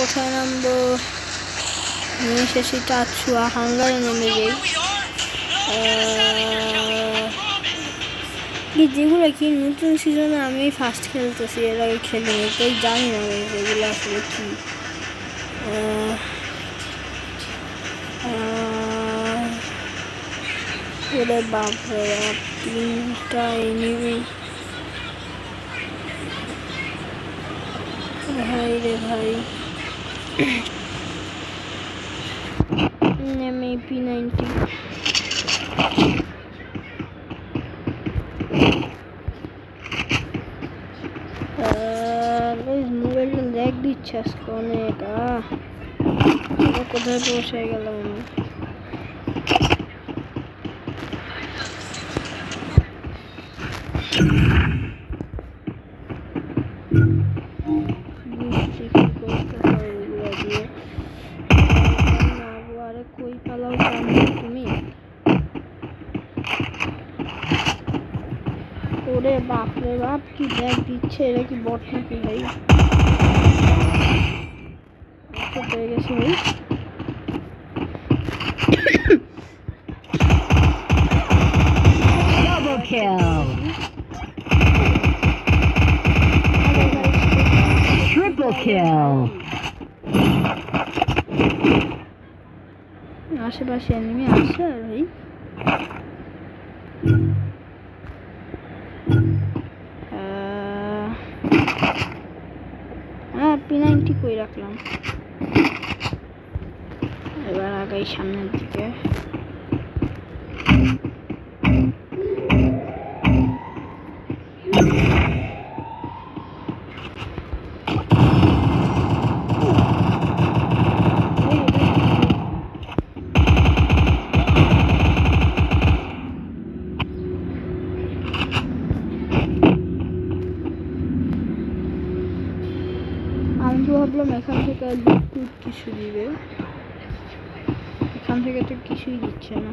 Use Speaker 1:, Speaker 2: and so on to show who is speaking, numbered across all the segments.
Speaker 1: কোথায় নামবো? শেষে চাচ্ছুয়া হাঙ্গারে নেমে যাই। যেগুলো কি নতুন সিজনে আমি ফার্স্ট খেলতেছি, এর আগে খেলিনি, তাই জানি না এগুলো আসলে কি। ওরে বাপরে, 3টা এনিমি। ভাই রে ভাই, MP90 মোবাইলটা ল্যাগ দিচ্ছে আজকে অনেক। কোথায় পৌঁছে গেলাম আমি? কই পালাও তুমি? ওরে বাপ রে বাপ, কি ব্যাগ দিচ্ছে! এটা কি বট নাকি ভাই? হয়ে গেছে ভাই।
Speaker 2: Double kill. Triple kill.
Speaker 1: আশেপাশে এনিমি আছে ভাই। P90 কই রাখলাম? এবার আগাই সামনের দিকে। আমি তো ভাবলাম এখান থেকে লুট কিছু দিবে, এখান থেকে তো কিছুই দিচ্ছে না।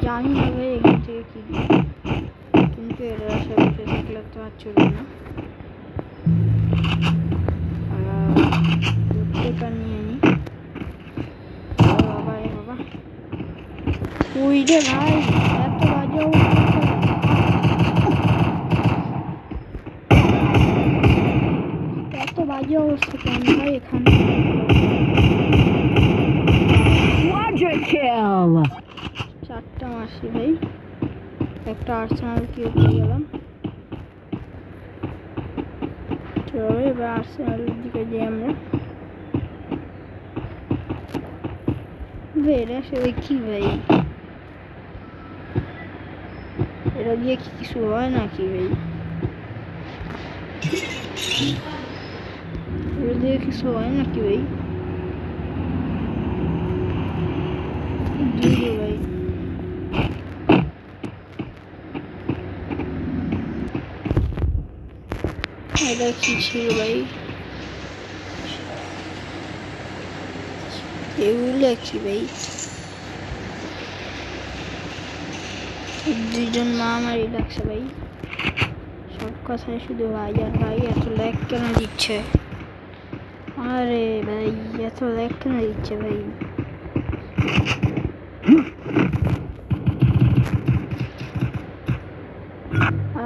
Speaker 1: জানি না ভাই এখান থেকে কি দিবে, কিন্তু এরা আশেপাশে থাকলে তো আর চলবে না। পেপার নিয়ে নি। বাবা রে বাবা, ওই রে ভাই, এত বাজে অবস্থা! এত বাজে অবস্থা কেন ভাই এখানে? চারটা মারছি ভাই, একটা আর্সেনাল কিও পেয়ে গেলাম। চলো এবার আর্সেনালের দিকে যাই আমরা। এটা আসলে কি ভাই? এটা দিয়ে কি কিছু হয় নাকি ভাই? এটা দিয়ে কিছু হয় নাকি ভাই? ভাই এটা কি ছিল ভাই? এগুলো কি ভাই? দুইজন মারামারি লাগছে ভাই, সব কথায় শুধু ভাই আর ভাই। এত ল্যাগ কেন দিচ্ছে? আরে ভাই এত ল্যাগ কেন দিচ্ছে ভাই?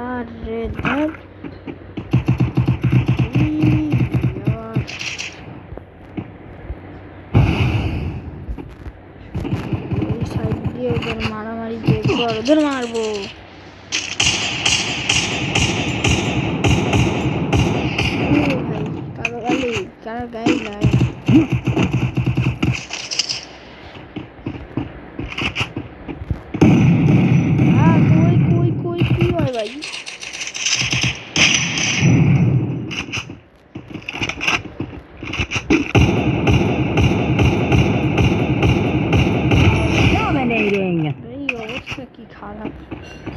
Speaker 1: আরে ধর, সাইড দিয়ে ওদের মারামারি দেখবো আর ওদের মারবো। ভাই কারো গালি, কারো গায়ে লাগে না। কই কি হয় ভাই? অবস্থা কি খারাপ!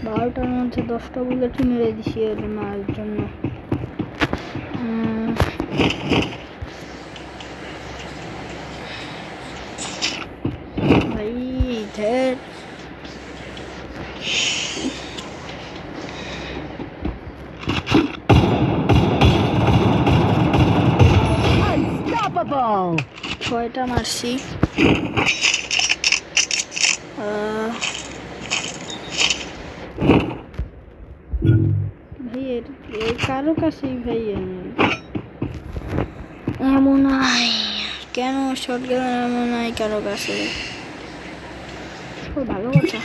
Speaker 1: 12টার মধ্যে 10টা বুলেট মেরে দিছি ওদের মারার জন্য। ভাই ধের,
Speaker 2: kill.
Speaker 1: ছয়টা মারছি। ভাই এর কারো কাছেই ভাই এমন নাই, কেন শটগান এমন নাই কারো কাছে? খুব ভালো কথা।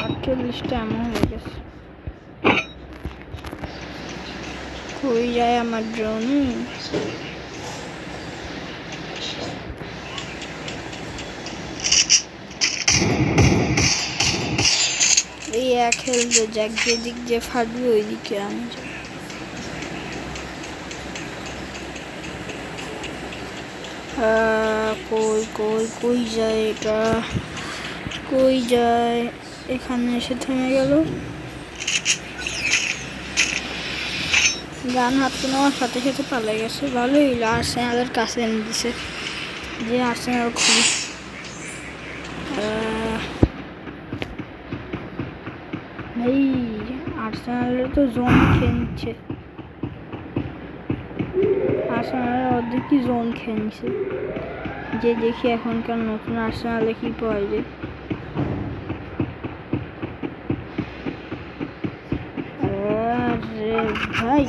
Speaker 1: আটচল্লিশটা এমন হয়ে গেছে। কই যায় আমার ড্রোন? এই এক হেলতে যাক, যেদিক যে ফাটবে ওই দিকে আমি যাই। কই কই কই যায় এটা? কই যায়? এখানে এসে থেমে গেল। গান হাতে নেওয়ার সাথে সাথে পালাই গেছে। ভালোই হইলো, আর্সেনালের কাছে এনে দিছে, যে আর্সেনাল খুবই ভাই আর্সেনালের তো জোন খেয়ে নিচ্ছে। আর্সেনালের অর্ধেকই জোন খেয়ে নিচ্ছে। যে দেখি এখনকার নতুন আর্সেনালে কি পাওয়া যায়। আরে ভাই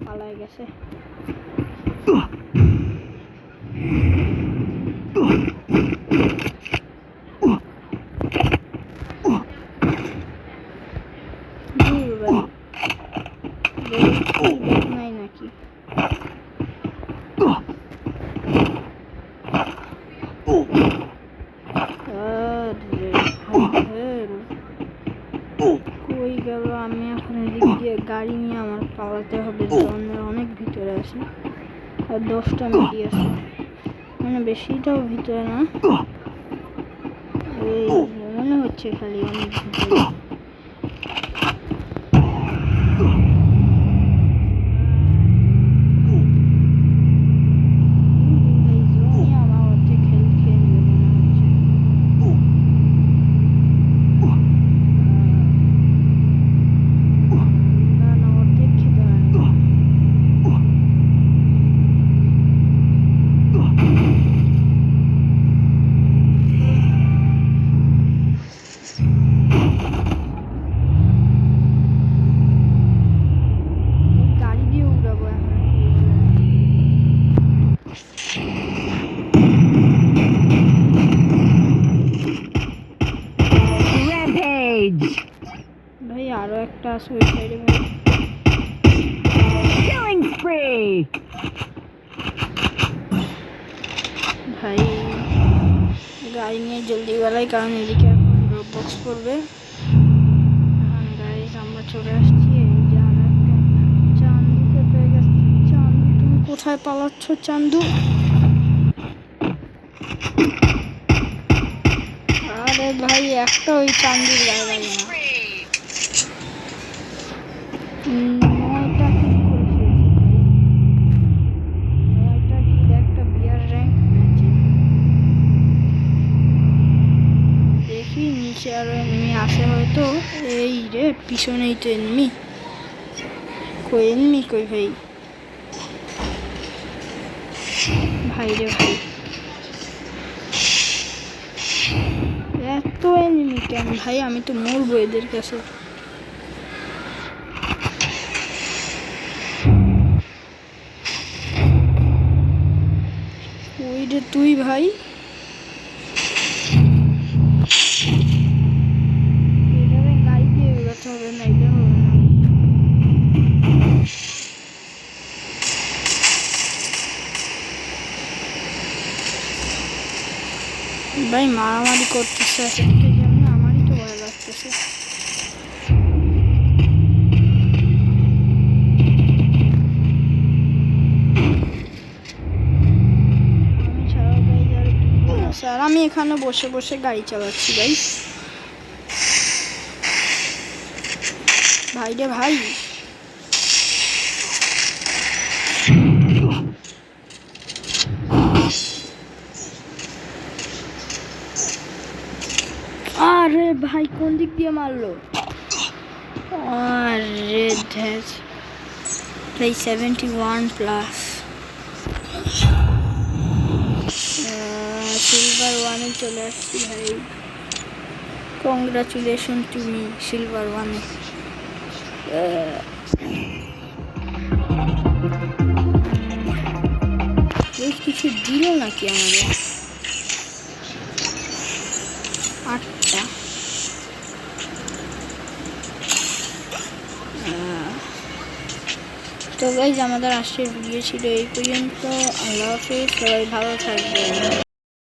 Speaker 1: পালাই গেছে। নাই নাকি? কই গেল? আমি এখন এদিক দিয়ে গাড়ি নিয়ে আমার পালাতে হবে। অনেক ভিতরে আছে, আর 10টা মিডি আছে, মানে বেশিটাও ভিতরে না। এই মনে হচ্ছে খালি অনেক ভিতরে। ভাই আরো একটা আছে ওই সাইডে।
Speaker 2: Killing spree.
Speaker 1: ভাই গাড়ি নিয়ে জলদি বেলায়, কারণ এদিকে এখন ড্রপ বক্স করবে। গাড়ি আমরা চলে আসছি। এই যে আমরা চান্দুকে পেয়ে গেছি। চান্দু তুমি কোথায় পালাচ্ছ চান্দু? আরে ভাই একটা ওই চান্দুর গায়ে লাগে না। 9টা কিল করে ফেলছি ভাই। 9টা কিল একটা বিয়ার র্যাঙ্ক ম্যাচে। দেখি নিচে আরো এনিমি আসে হয়তো। এই রে পিছনেই তো এনিমি। কই এনিমি কই ভাই? ভাই রে ভাই, এত এনিমি কেন ভাই? আমি তো মরবো এদের কাছে। ওই রে তুই ভাই, এটারে গাড়ি দিয়ে বেরোতে হবে, না এটা হবে না। ভাই মারামারি করতেছে আজকের জন্য, আমারই তো ভয় লাগতেছে। আমি ছাড়াও গাড়ি আছে, আর আমি এখানে বসে বসে গাড়ি চালাচ্ছি গাইস। ভাই রে ভাই, আরে ভাই কোন দিক দিয়ে মারলো? আরে ধ্যাস ভাই 71 প্লাস সিলভার ওয়ানে চলে আসছি ভাই। কংগ্রাচুলেশন তুমি সিলভার ওয়ানে। কিছু দিল নাকি আমাদের? 8টা। তো গাইজ আমাদের আজকের ভিডিও ছিল এই পর্যন্ত। আল্লাহ হাফেজ, সবাই ভালো থাকবেন।